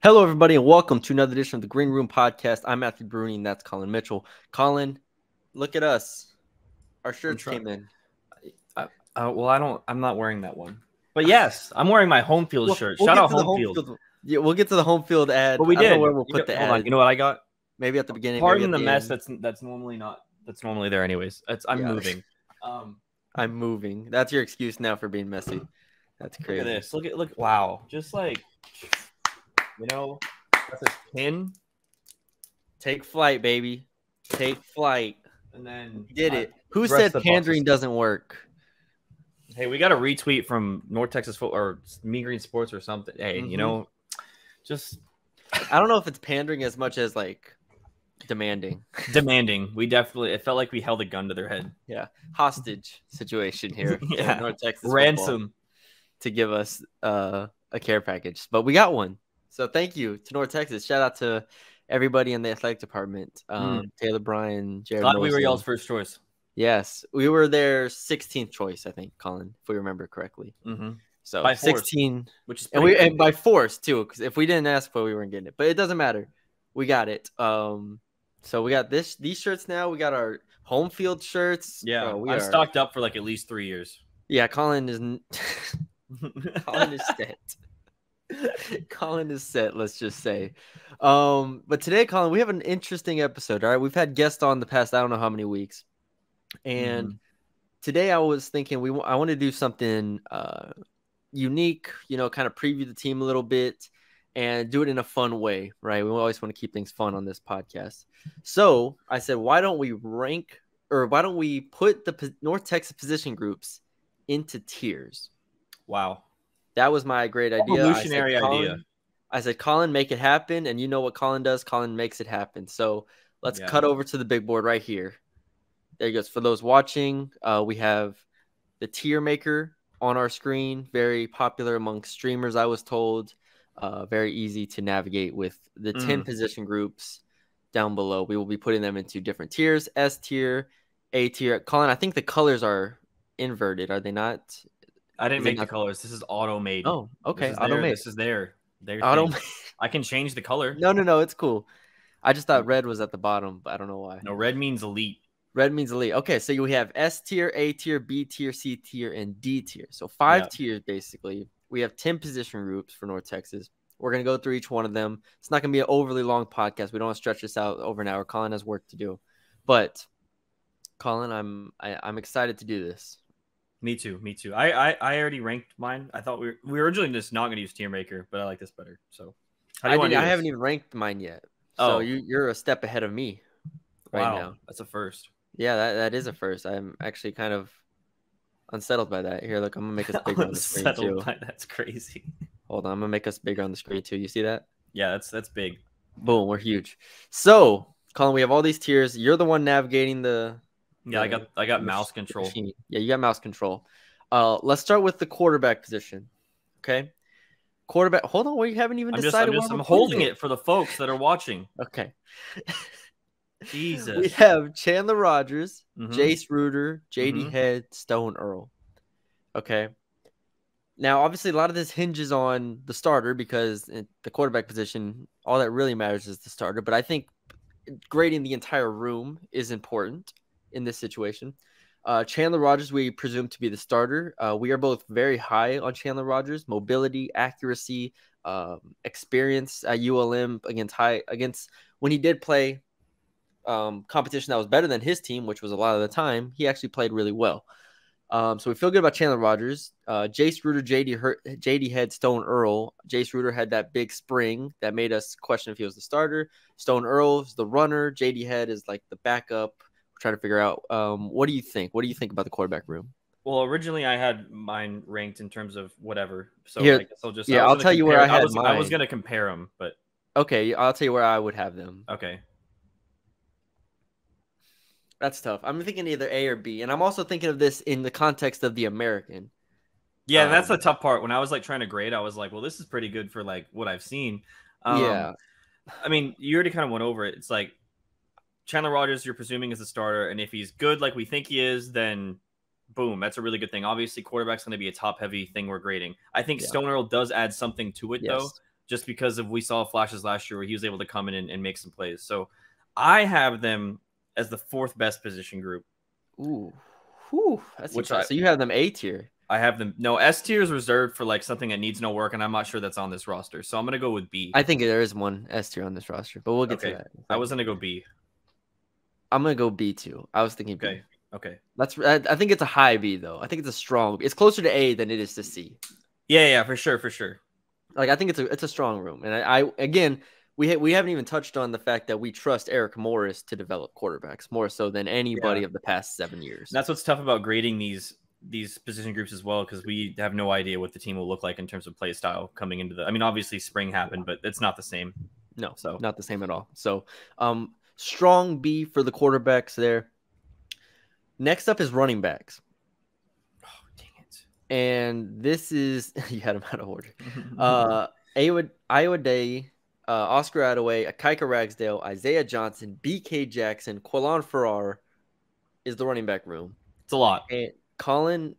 Hello, everybody, and welcome to another edition of the Green Room Podcast. I'm Matthew Brune, and that's Colin Mitchell. Colin, look at us. Our shirts came in. I'm not wearing that one. But yes, I'm wearing my home field shirt. Shout out home field. Yeah, we'll get to the home field ad. But we did. I don't know where we'll put the ad. Hold on. You know what I got? Maybe at the beginning. Pardon maybe the mess. end. That's normally not. That's normally there anyways. I'm moving. I'm moving. That's your excuse now for being messy. That's crazy. Look at this. Look. Wow. Just like, that's a pin. Take flight, baby. Take flight. And then did it. Who said pandering doesn't work? Hey, we got a retweet from North Texas or Me Green Sports or something. Hey, just I don't know if it's pandering as much as like demanding. It felt like we held a gun to their head. Yeah. Hostage situation here. Yeah. North Texas ransom to give us a care package. But we got one. So thank you to North Texas. Shout out to everybody in the athletic department. Taylor Bryan, Jared Glad Mosley. we were y'all's first choice. Yes. We were their 16th choice, I think, Colin, if we remember correctly. Mm-hmm. So by 16, which is and by force too, because if we didn't ask for it, we weren't getting it. But it doesn't matter. We got it. So we got these shirts now. We got our home field shirts. Yeah, I'm stocked up for like at least 3 years. Yeah, Colin is Colin is set. Colin is set, let's just say. But today, Colin, we have an interesting episode. All right, we've had guests on the past I don't know how many weeks. And today I was thinking I want to do something unique, kind of preview the team a little bit and do it in a fun way, right? We always want to keep things fun on this podcast. So I said, why don't we put the North Texas position groups into tiers? Wow. That was my great idea. Revolutionary idea. I said, Colin, make it happen. And you know what Colin does? Colin makes it happen. So let's cut over to the big board right here. There you go. For those watching, we have the tier maker on our screen. Very popular among streamers, I was told. Very easy to navigate with the 10 position groups down below. We will be putting them into different tiers: S tier, A tier. Colin, I think the colors are inverted. Are they not? I didn't make the colors. This is auto made. Oh, okay. Auto made. This is their auto. I can change the color. No. It's cool. I just thought red was at the bottom, but I don't know why. No, red means elite. Red means elite. Okay, so we have S tier, A tier, B tier, C tier, and D tier. So 5 tiers, basically. We have 10 position groups for North Texas. We're going to go through each one of them. It's not going to be an overly long podcast. We don't want to stretch this out over an hour. Colin has work to do. But, Colin, I'm excited to do this. Me too. I already ranked mine. I thought we were originally just not going to use tier maker, but I like this better. So I haven't even ranked mine yet. So you're a step ahead of me right now. That's a first. Yeah, that is a first. I'm actually kind of unsettled by that. Here, look, I'm gonna make us bigger on the screen too. That's crazy. Hold on, I'm gonna make us bigger on the screen too. You see that? Yeah, that's big. Boom, we're huge. So, Colin, we have all these tiers. You're the one navigating the. Yeah, I got mouse control. Machine. Yeah, you got mouse control. Let's start with the quarterback position. Okay. Quarterback. Hold on, we haven't even decided. I'm holding it for the folks that are watching. Okay. Jesus. We have Chandler Rogers, Jace Ruder, JD Head, Stone Earl. Okay. Now, obviously, a lot of this hinges on the starter because in the quarterback position, all that really matters is the starter. But I think grading the entire room is important in this situation. Chandler Rogers, we presume to be the starter. We are both very high on Chandler Rogers. Mobility, accuracy, experience at ULM against when he did play competition that was better than his team, which was a lot of the time, he actually played really well. So we feel good about Chandler Rogers. Jace Ruder, JD Head, Stone Earl. Jace Ruder had that big spring that made us question if he was the starter. Stone Earl is the runner. JD Head is like the backup. We're trying to figure out what do you think? What do you think about the quarterback room? Well, originally I had mine ranked in terms of whatever. So here, I guess I'll just I'll tell you where I had mine. I was going to compare them, but okay, I'll tell you where I would have them. Okay. That's tough. I'm thinking either A or B, and I'm also thinking of this in the context of the American. Yeah, that's the tough part. When I was like trying to grade, I was like, well, this is pretty good for like what I've seen. Yeah. I mean, you already kind of went over it. It's like Chandler Rogers, you're presuming is the starter, and if he's good like we think he is, then boom, that's a really good thing. Obviously, quarterback's going to be a top-heavy thing we're grading. I think Stone Earl does add something to it, though. just because we saw flashes last year where he was able to come in and make some plays. So I have them as the 4th best position group. Ooh, whew, that's which so you have them A tier. I have them. No, S tier is reserved for like something that needs no work, and I'm not sure that's on this roster. So I'm gonna go with B. I think there is one S tier on this roster, but we'll get to that. I was gonna go B. I'm gonna go B too. I was thinking B. Okay. I think it's a high B though. I think it's a strong. It's closer to A than it is to C. Yeah, for sure. Like I think it's a strong room, and I again we haven't even touched on the fact that we trust Eric Morris to develop quarterbacks more so than anybody of the past 7 years. And that's what's tough about grading these position groups as well, because we have no idea what the team will look like in terms of play style coming into I mean, obviously spring happened, but it's not the same. No, so not the same at all. So, strong B for the quarterbacks there. Next up is running backs. Oh, dang it! And this is you had them out of order. Iowa Day, Oscar Attaway, Akaika Ragsdale, Isaiah Johnson, BK Jackson, Quilon Farrar is the running back room. It's a lot. And Colin,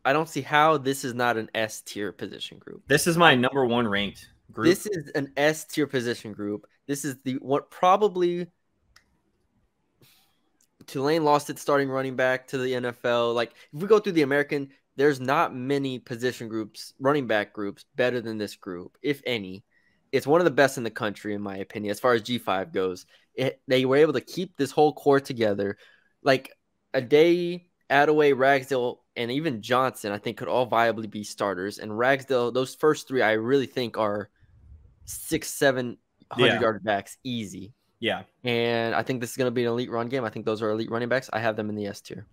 I don't see how this is not an S tier position group. This is my number 1 ranked group. This is an S tier position group. This is what probably Tulane lost its starting running back to the NFL. Like if we go through the American, there's not many position groups, running back groups better than this group, if any. It's one of the best in the country, in my opinion, as far as G5 goes. They were able to keep this whole core together. Like a day, Attaway, Ragsdale, and even Johnson, I think could all viably be starters. And Ragsdale, those first 3, I really think are 600-700 yard backs easy. Yeah. And I think this is going to be an elite run game. I think those are elite running backs. I have them in the S tier.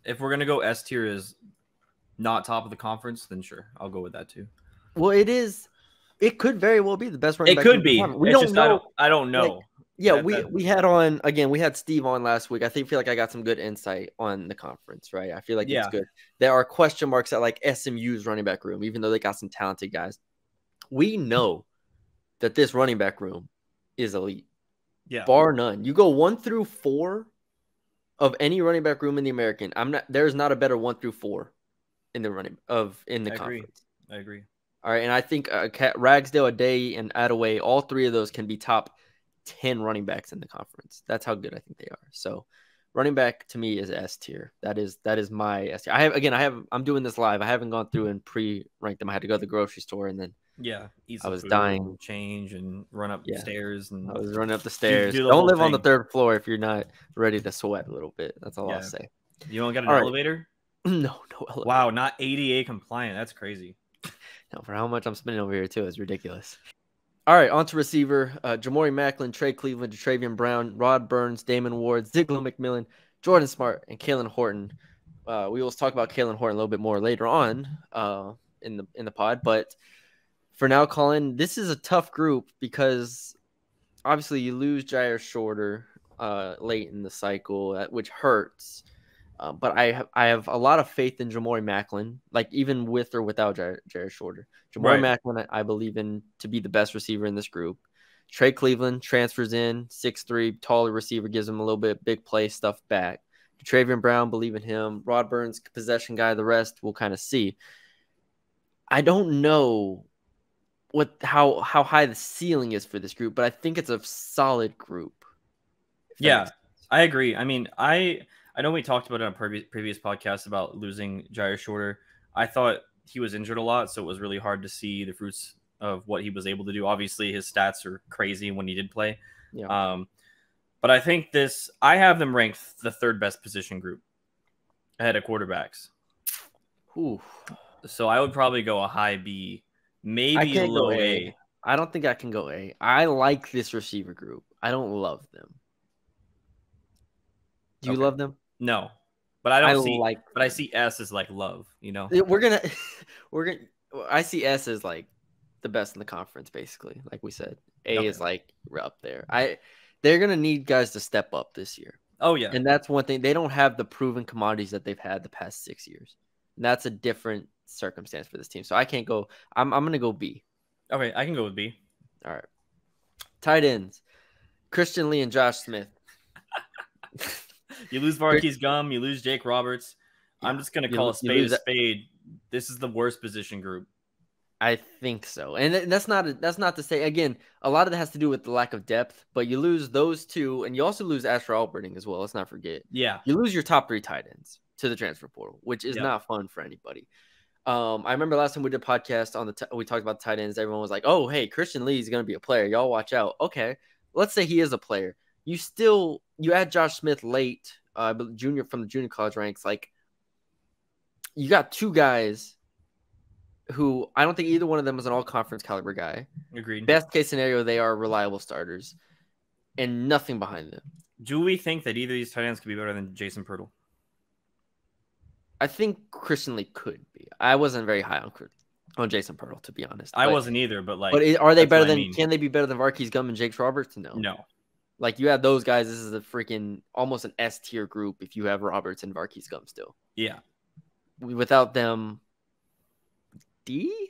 If we're going to go S tier is not top of the conference, then sure, I'll go with that too. Well, it is. It could very well be the best running back. It could be. We don't know. I don't know. Like, we had on again. We had Steve on last week. I feel like I got some good insight on the conference. Right. I feel like it's good. There are question marks at like SMU's running back room, even though they got some talented guys. We know that this running back room is elite. Yeah. Bar none. You go 1 through 4 of any running back room in the American. There's not a better 1 through 4 in the conference. I agree. All right, and I think Ragsdale, Day, and Attaway, all 3 of those can be top 10 running backs in the conference. That's how good I think they are. So, running back to me is S tier. That is my S tier. I'm doing this live. I haven't gone through and pre-ranked them. I had to go to the grocery store and then I was dying, change and run up stairs, and I was running up the stairs. Don't live on the 3rd floor if you're not ready to sweat a little bit. That's all I'll say. You don't got an elevator? No elevator. Wow, not ADA compliant. That's crazy. No, for how much I'm spending over here too, it's ridiculous. All right, on to receiver. Jamori Macklin, Trey Cleveland, Travian Brown, Rod Burns, Damon Ward, Ziegler McMillan, Jordan Smart, and Kalen Horton. We will talk about Kalen Horton a little bit more later on in the pod, but for now, Colin, this is a tough group because obviously you lose Jair Shorter late in the cycle, which hurts. But I have a lot of faith in Jamori Macklin, like even with or without Jair Shorter. Jamori Macklin, I believe in to be the best receiver in this group. Trey Cleveland transfers in, 6'3", taller receiver, gives him a little bit big play stuff back. Travian Brown, believe in him. Rod Burns, possession guy. The rest we'll kind of see. I don't know how high the ceiling is for this group, but I think it's a solid group. Yeah, I agree. I mean, I know we talked about it on previous podcasts about losing Jair Shorter. I thought he was injured a lot, so it was really hard to see the fruits of what he was able to do. Obviously, his stats are crazy when he did play. Yeah. But I think I have them ranked the 3rd best position group ahead of quarterbacks. Ooh. So I would probably go a high B, maybe a low A. I don't think I can go A. I like this receiver group. I don't love them. Do you love them? No, but I see S as like love, you know. I see S as like the best in the conference, basically. Like we said, A is like up there. They're gonna need guys to step up this year. Oh yeah, and that's one thing. They don't have the proven commodities that they've had the past 6 years. And that's a different circumstance for this team. So I can't go. I'm gonna go B. Okay, I can go with B. All right. Tight ends: Christian Lee and Josh Smith. You lose Marquise Gum, you lose Jake Roberts. I'm just going to call a spade a spade. This is the worst position group. I think so. And that's not to say, again, a lot of it has to do with the lack of depth, but you lose those two, and you also lose Asher Alberting as well. Let's not forget. Yeah. You lose your top 3 tight ends to the transfer portal, which is not fun for anybody. I remember last time we did a podcast on we talked about the tight ends. Everyone was like, "Oh, hey, Christian Lee is going to be a player. Y'all watch out." Okay, let's say he is a player. You add Josh Smith late, junior from the junior college ranks. Like, you got 2 guys who I don't think either one of them is an all-conference caliber guy. Agreed. Best case scenario, they are reliable starters, and nothing behind them. Do we think that either of these tight ends could be better than Jason Pirtle? I think Christian Lee could be. I wasn't very high on Jason Pirtle, to be honest. I wasn't either, but are they better than? Can they be better than Marquise Gum and Jakes Roberts? No. Like, you have those guys. This is a freaking almost an S tier group if you have Roberts and Marquise Gum still. Yeah. Without them, D.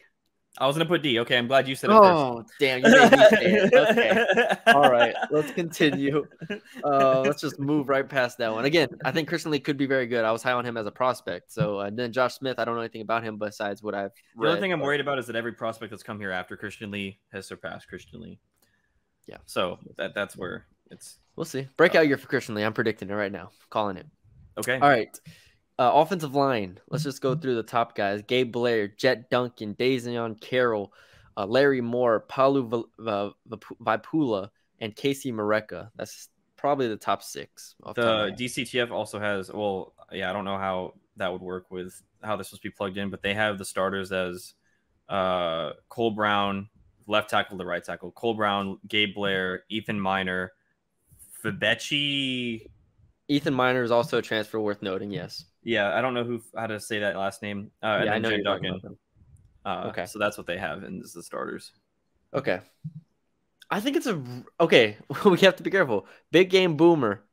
I was gonna put D. Okay, I'm glad you said it first. Oh, damn! You made me say it. Okay. All right, let's continue. Let's just move right past that one. Again, I think Christian Lee could be very good. I was high on him as a prospect. So, and then Josh Smith, I don't know anything about him besides what I've read. The only thing I'm worried about is that every prospect that's come here after Christian Lee has surpassed Christian Lee. Yeah. So that's where it's. We'll see. Breakout year for Christian Lee. I'm predicting it right now. Calling it. Okay. All right. Offensive line. Let's just go through the top guys. Gabe Blair, Jet Duncan, Dazion Carroll, Larry Moore, Palu Vipula, and Casey Mareka. That's probably the top 6. The DCTF also has, I don't know how that would work with how this was be plugged in, but they have the starters as Cole Brown, left tackle to right tackle, Cole Brown, Gabe Blair, Ethan Miner, Fabechi. Ethan Miner is also a transfer worth noting, yes. Yeah, I don't know how to say that last name. And I know Jet you're Duncan. Okay. So that's what they have, and this is the starters. Okay. I think it's okay. We have to be careful. Big Game Boomer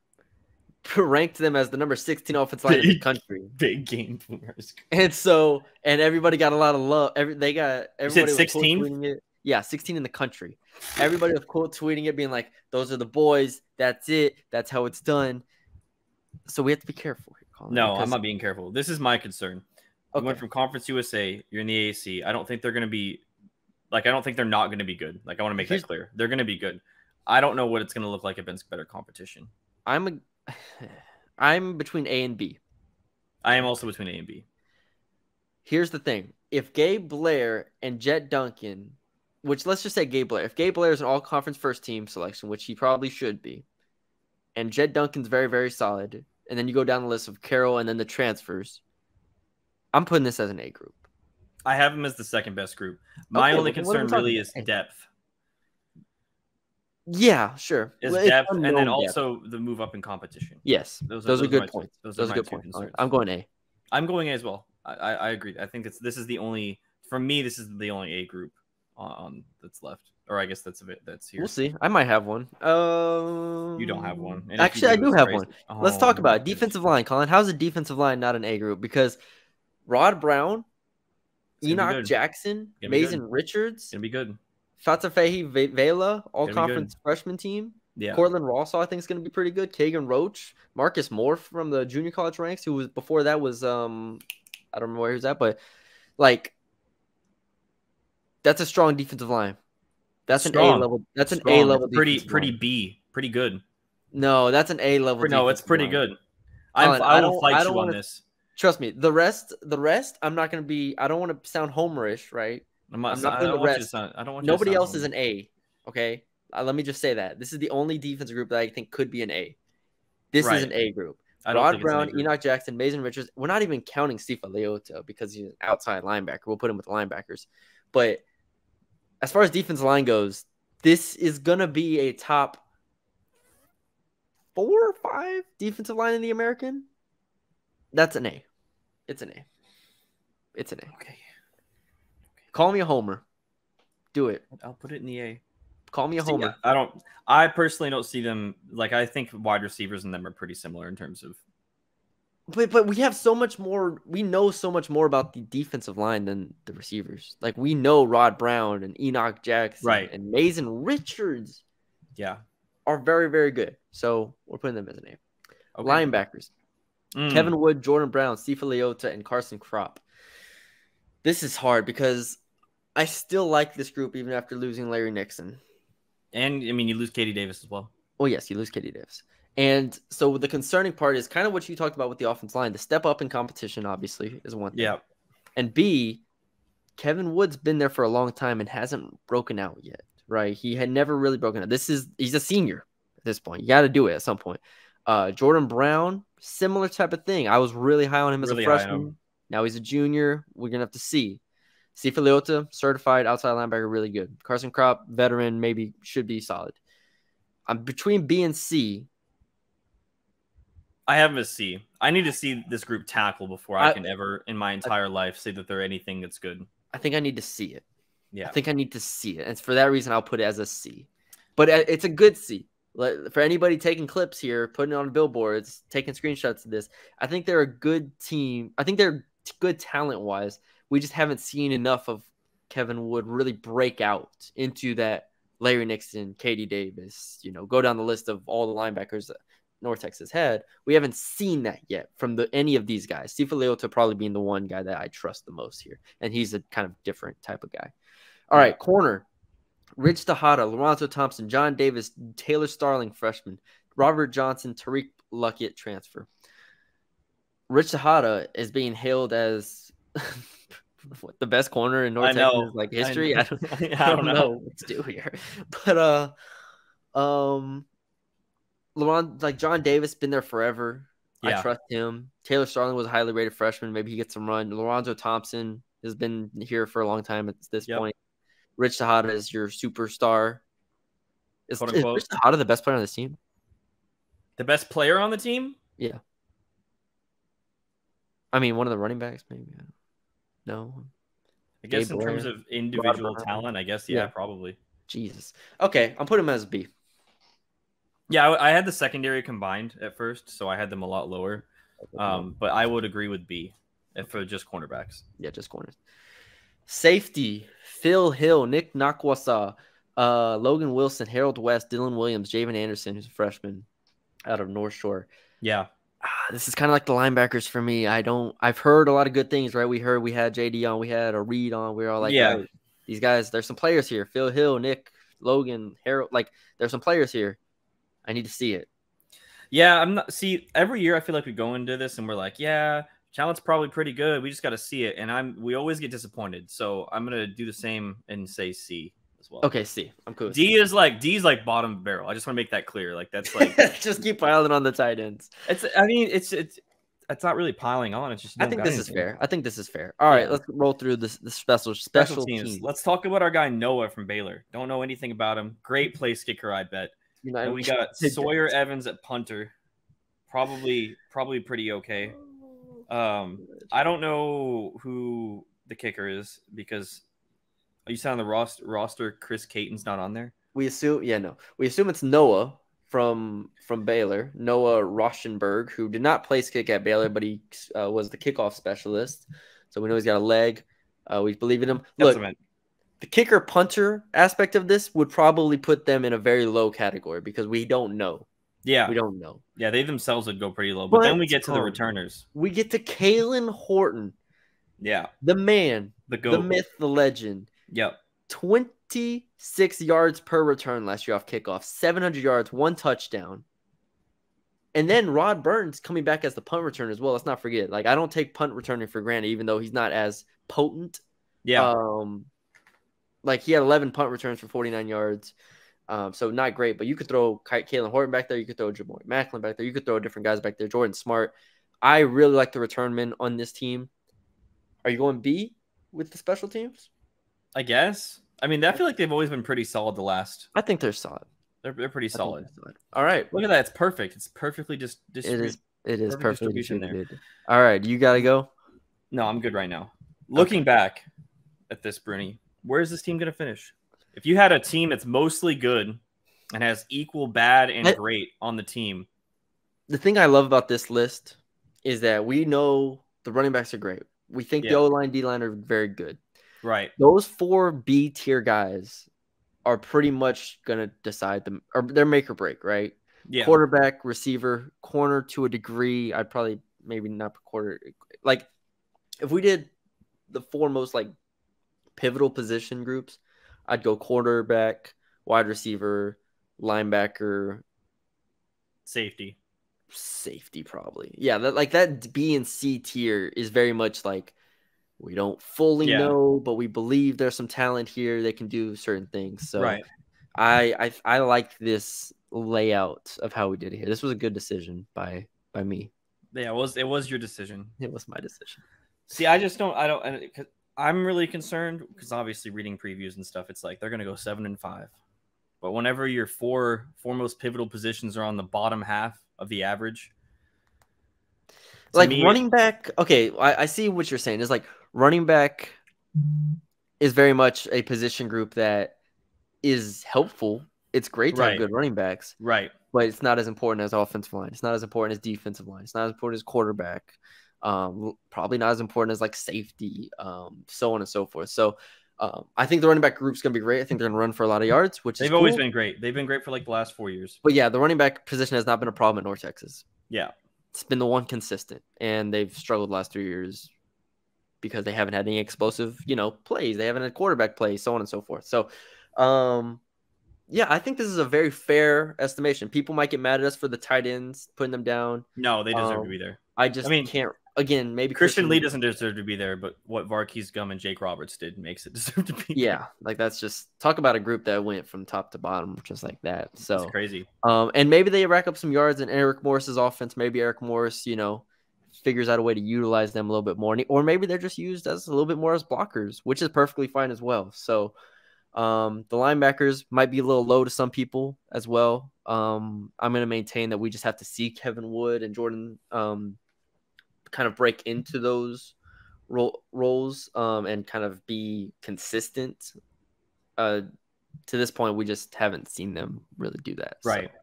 ranked them as the number 16 offensive line in the country. Big Game Boomers. And everybody got a lot of love. Everybody you said 16? Yeah, 16 in the country. Everybody was quote tweeting it, being like, "Those are the boys. That's it. That's how it's done." So we have to be careful here, Colin. No, I'm not being careful. This is my concern. Okay. You went from Conference USA. You're in the AAC. I don't think they're going to be I don't think they're not going to be good. I want to make that clear. They're going to be good. I don't know what it's going to look like against better competition. I'm between A and B. I am also between A and B. Here's the thing. If Gabe Blair and Jet Duncan, which let's just say Gabe Blair, if Gabe Blair is an all-conference first team selection, which he probably should be, and Jet Duncan's very, very solid, and then you go down the list of Carroll and then the transfers, I'm putting this as an A group. I have him as the second best group. My only concern really is depth. Yeah, sure. Is depth, and then also the move up in competition. Yes, those are good points. Those are good points. I'm going A. I'm going A as well. I agree. I think this is the only, for me, this is the only A group on that's left. Or I guess that's here. We'll see. I might have one. You don't have one. And actually, I do have one. Let's talk about it. Defensive line, Colin. How's a defensive line not an A group? Because Rod Brown, Enoch Jackson, Mason Richards, gonna be good. Fatafehi Vela, all-conference freshman team. Yeah. Cortland Rossall, I think, is going to be pretty good. Kagan Roach, Marcus Moore from the junior college ranks, who was before that was I don't remember where he was at, but that's a strong defensive line. That's an A level. That's an A level. Pretty B. Pretty good. No, that's an A level. No, it's pretty good. I will fight you on this. Trust me. The rest, I'm not going to be. I don't want to sound homerish, right? I'm not putting the rest. I don't want you Nobody else is an A. Okay. Let me just say that this is the only defensive group that I think could be an A. This is an A group. Rod Brown, Enoch Jackson, Mason Richards. We're not even counting Steve Leota because he's an outside linebacker. We'll put him with the linebackers. But as far as defensive line goes, this is gonna be a top 4 or 5 defensive line in the American. That's an A. It's an A. It's an A. Okay. Call me a homer. Do it. I'll put it in the A. Call me a homer. I personally don't see them I think wide receivers in them are pretty similar in terms of. But we have so much more. We know so much more about the defensive line than the receivers. We know Rod Brown and Enoch Jackson and Mason Richards. Yeah, are very, very good. So we're putting them as an A. Okay. Linebackers: Kevin Wood, Jordan Brown, Steve Leota, and Carson Kropp. This is hard because I still like this group even after losing Larry Nixon. And I mean, you lose Katie Davis as well. Oh yes, you lose Katie Davis. And so the concerning part is kind of what you talked about with the offense line. The step up in competition, obviously, is one thing. Yeah. And B, Kevin Wood's been there for a long time and hasn't broken out yet, right? He had never really broken out. He's a senior at this point. You got to do it at some point. Jordan Brown, similar type of thing. I was really high on him as a freshman. Now he's a junior. We're going to have to see. C. Filiota, certified outside linebacker, really good. Carson Kropp, veteran, maybe should be solid. I'm between B and C. I have him as C. I need to see this group tackle before I can ever, in my entire life, say that they're anything that's good. I think I need to see it. Yeah. I think I need to see it. And for that reason, I'll put it as a C. But it's a good C. For anybody taking clips here, putting it on billboards, taking screenshots of this, I think they're a good team. I think they're good talent-wise. We just haven't seen enough of Kevin Wood really break out into that Larry Nixon, Katie Davis, go down the list of all the linebackers that North Texas had. We haven't seen that yet from any of these guys. Steve Leota probably being the one guy that I trust the most here. And he's a kind of different type of guy. All right, corner. Rich Tejada, Lorenzo Thompson, John Davis, Taylor Starling, freshman, Robert Johnson, Tariq Luckett, transfer. Rich Tejada is being hailed as the best corner in North Texas history. I don't know what to do here, but John Davis been there forever. Yeah. I trust him. Taylor Starling was a highly rated freshman. Maybe he gets some run. Lorenzo Thompson has been here for a long time at this point. Rich Tejada is your superstar. Is Rich Tejada the best player on this team? The best player on the team? Yeah. I mean, one of the running backs, maybe. No. I guess in terms of individual talent, I guess, yeah, probably. Jesus. Okay, I'm putting him as B. Yeah, I had the secondary combined at first, so I had them a lot lower. But I would agree with B for just cornerbacks. Yeah, just corners. Safety, Phil Hill, Nick Nakwasa, Logan Wilson, Harold West, Dylan Williams, Javen Anderson, who's a freshman out of North Shore. Yeah. This is kind of like the linebackers for me. I've heard a lot of good things, right? We had JD on, we had a Reed on. We were all like, right, these guys, there's some players here. Phil Hill, Nick, Logan, Harold, there's some players here. I need to see it. Yeah, every year I feel like we go into this and we're like, yeah, talent's probably pretty good. We just got to see it. And we always get disappointed. So I'm going to do the same and say C as well. Okay, C. I'm cool. D is like bottom barrel. I just want to make that clear. That's like just keep piling on the tight ends. It's not really piling on. It's just I think this is fair. All right, let's roll through the special teams. Let's talk about our guy Noah from Baylor. Don't know anything about him. Great place kicker, I bet. And we got Sawyer Evans at punter. Probably pretty okay. I don't know who the kicker is because you said on the roster Chris Caton's not on there. We assume it's Noah from Baylor, Noah Rauschenberg, who did not place kick at Baylor, but he was the kickoff specialist. So we know he's got a leg. We believe in him. Look, the kicker punter aspect of this would probably put them in a very low category because we don't know. Yeah. We don't know. Yeah, they themselves would go pretty low. But then we get to the returners. We get to Kalen Horton. Yeah. The man. The GOAT. The myth, the legend. Yep. 26 yards per return last year off kickoff. 700 yards, 1 touchdown. And then Rod Burns coming back as the punt returner as well. Let's not forget. I don't take punt returning for granted, even though he's not as potent. Yeah. He had 11 punt returns for 49 yards. So not great, but you could throw Kalen Horton back there. You could throw Jamori Macklin back there. You could throw different guys back there. Jordan Smart. I really like the return men on this team. Are you going B with the special teams? I guess. I mean, I feel like they've always been pretty solid the last. I think they're solid. They're pretty solid. All right. Look at that. It's perfect. It's perfectly distributed. It is perfectly distributed. All right. You got to go? No, I'm good right now. Looking back at this, Bruni, where is this team going to finish? If you had a team that's mostly good and has equal bad and great on the team. The thing I love about this list is that we know the running backs are great. We think the O-line, D-line are very good. Right. Those 4 B-tier guys are pretty much going to decide them, or they're make or break, right? Yeah. Quarterback, receiver, corner to a degree. I'd probably maybe not quarter. If we did the 4 most pivotal position groups, I'd go quarterback, wide receiver, linebacker, safety probably. Yeah, that B and C tier is very much like we don't fully know, but we believe there's some talent here that can do certain things. So right. I like this layout of how we did it here. This was a good decision by me. Yeah, it was your decision. It was my decision. See, I'm really concerned because obviously reading previews and stuff, it's like they're gonna go 7-5. But whenever your four most pivotal positions are on the bottom half of the average, like running back, okay, I see what you're saying. It's like running back is very much a position group that is helpful. It's great to have good running backs. Right. But it's not as important as offensive line. It's not as important as defensive line. It's not as important as quarterback. Probably not as important as like safety, so on and so forth. So I think the running back group's going to be great. I think they're going to run for a lot of yards, which they've always been great. They've been great for like the last 4 years. But yeah, the running back position has not been a problem at North Texas. Yeah. It's been the one consistent, and they've struggled the last 3 years because they haven't had any explosive, plays. They haven't had quarterback plays, so on and so forth. So, yeah, I think this is a very fair estimation. People might get mad at us for the tight ends, putting them down. No, they deserve to be there. I can't. Again, maybe Christian Lee doesn't deserve to be there, but what Varkey's Gum and Jake Roberts did makes it deserve to be. Yeah, like that's just talk about a group that went from top to bottom just like that. So it's crazy. And maybe they rack up some yards in Eric Morris's offense. Maybe Eric Morris, figures out a way to utilize them a little bit more, or maybe they're just used as a little bit more as blockers, which is perfectly fine as well. So the linebackers might be a little low to some people as well. I'm going to maintain that we just have to see Kevin Wood and Jordan kind of break into those roles and kind of be consistent. To this point, we just haven't seen them really do that. Right. So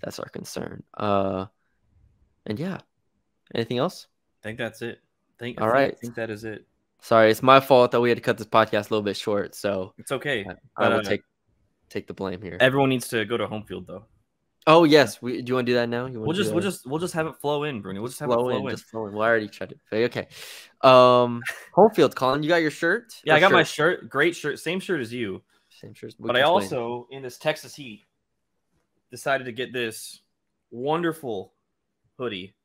that's our concern. And yeah, anything else? I think that's it. I think that is it. Sorry, it's my fault that we had to cut this podcast a little bit short. So it's okay. I will take the blame here. Everyone needs to go to home field though. Oh yes, do you want to do that now? We'll just have it flow in, Brune. We'll just have it flow in. Just flow in. Well, I already tried it. Okay. Home field, Colin. You got your shirt? Yeah, I got my shirt. Great shirt. Same shirt as you. Same shirt. But I also, in this Texas heat, decided to get this wonderful hoodie.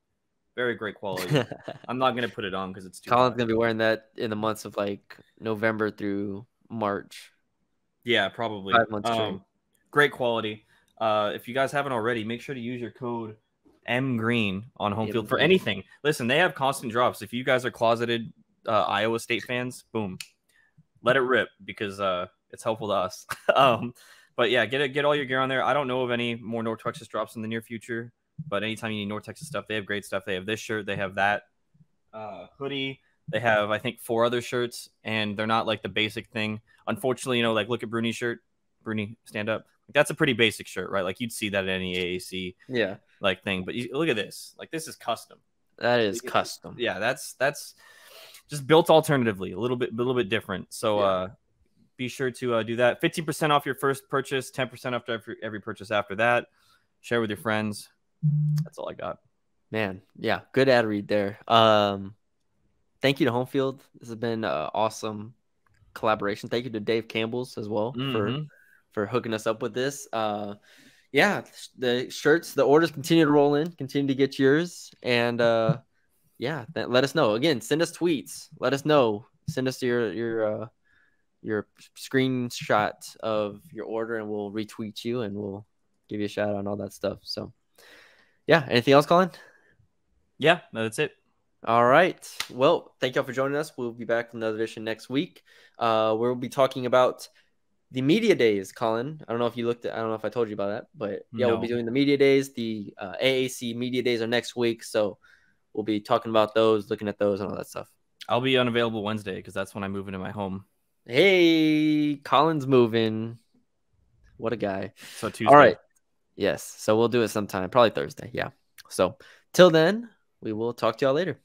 Very great quality. I'm not gonna put it on because it's too. Colin's gonna be wearing that in the months of like November through March. Yeah, probably. 5 months straight. Great quality. If you guys haven't already, make sure to use your code MGreen on home field for anything. Listen, they have constant drops. If you guys are closeted Iowa State fans, boom, let it rip because it's helpful to us. But yeah, get all your gear on there. I don't know of any more North Texas drops in the near future, but anytime you need North Texas stuff, they have great stuff. They have this shirt, they have that hoodie. They have, I think, 4 other shirts, and they're not like the basic thing. Unfortunately, like look at Brune's shirt. Brune, stand up. That's a pretty basic shirt, right? Like you'd see that at any AAC like thing. But look at this. Like this is custom. That is custom. Yeah, that's just built alternatively, a little bit different. So be sure to do that. 15% off your first purchase, 10% off every purchase after that. Share with your friends. That's all I got. Man, yeah, good ad read there. Thank you to Home Field. This has been an awesome collaboration. Thank you to Dave Campbell's as well for hooking us up with this. Yeah, the shirts, the orders continue to roll in, continue to get yours. And yeah, let us know. Again, send us tweets. Let us know. Send us your screenshot of your order and we'll retweet you and we'll give you a shout out and all that stuff. So yeah, anything else, Colin? Yeah, no, that's it. All right. Well, thank y'all for joining us. We'll be back with another edition next week. We'll be talking about the media days, Colin. I don't know if I told you about that, but yeah, We'll be doing the media days. The AAC media days are next week. So we'll be talking about those, looking at those and all that stuff. I'll be unavailable Wednesday because that's when I move into my home. Hey, Colin's moving. What a guy. So Tuesday. All right. Yes. So we'll do it sometime, probably Thursday. Yeah. So till then, we will talk to y'all later.